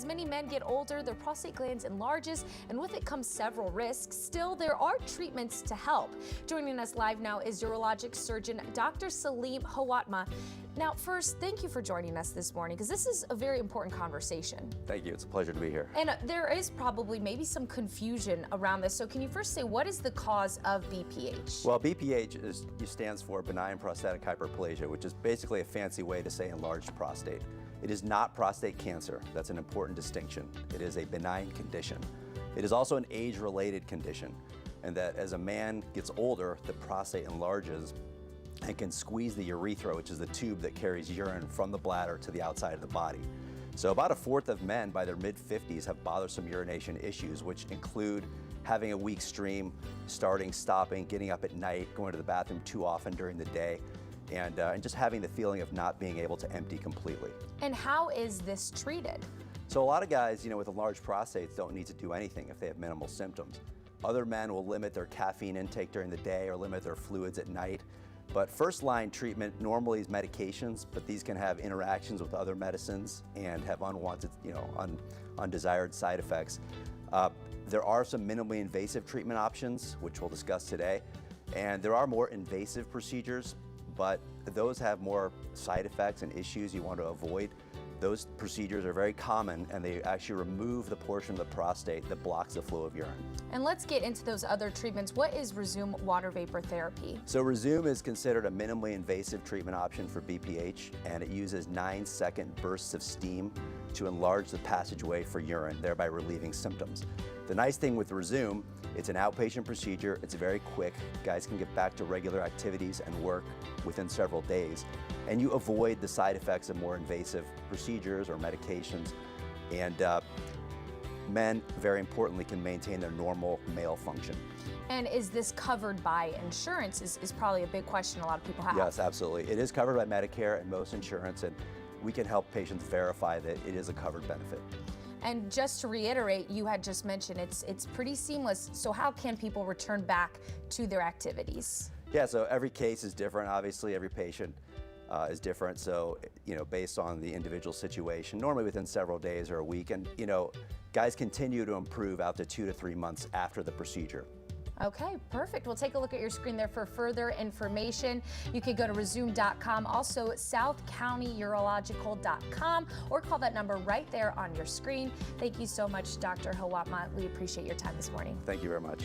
As many men get older, their prostate glands enlarges, and with it comes several risks. Still, there are treatments to help. Joining us live now is Urologic Surgeon Dr. Salim Hawatmeh. Now, first, thank you for joining us this morning, because this is a very important conversation. Thank you. It's a pleasure to be here. And there is probably maybe some confusion around this. So can you first say, what is the cause of BPH? Well, BPH stands for Benign Prostatic Hyperplasia, which is basically a fancy way to say enlarged prostate. It is not prostate cancer. That's an important distinction. It is a benign condition. It is also an age-related condition, and that as a man gets older, the prostate enlarges and can squeeze the urethra, which is the tube that carries urine from the bladder to the outside of the body. So about a fourth of men by their mid-50s have bothersome urination issues, which include having a weak stream, starting, stopping, getting up at night, going to the bathroom too often during the day, and just having the feeling of not being able to empty completely. And how is this treated? So a lot of guys, with enlarged prostates don't need to do anything if they have minimal symptoms. Other men will limit their caffeine intake during the day or limit their fluids at night. But first-line treatment normally is medications, but these can have interactions with other medicines and have unwanted, undesired side effects. There are some minimally invasive treatment options, which we'll discuss today, and there are more invasive procedures, but those have more side effects and issues you want to avoid. Those procedures are very common, and they actually remove the portion of the prostate that blocks the flow of urine. And let's get into those other treatments. What is Rezum Water Vapor Therapy? So Rezum is considered a minimally invasive treatment option for BPH, and it uses 9-second bursts of steam to enlarge the passageway for urine, thereby relieving symptoms. The nice thing with Rezum, it's an outpatient procedure, it's very quick, guys can get back to regular activities and work within several days, and you avoid the side effects of more invasive procedures or medications, and men, very importantly, can maintain their normal male function. And is this covered by insurance is probably a big question a lot of people have. Yes, absolutely. It is covered by Medicare and most insurance, and we can help patients verify that it is a covered benefit. And just to reiterate, you had just mentioned it's pretty seamless. So how can people return back to their activities? Yeah, so every case is different. Obviously, every patient is different. So, based on the individual situation, normally within several days or a week. And, guys continue to improve out to 2 to 3 months after the procedure. Okay, perfect. We'll take a look at your screen there for further information. You can go to rezum.com, also southcountyurological.com, or call that number right there on your screen. Thank you so much, Dr. Hawatmeh. We appreciate your time this morning. Thank you very much.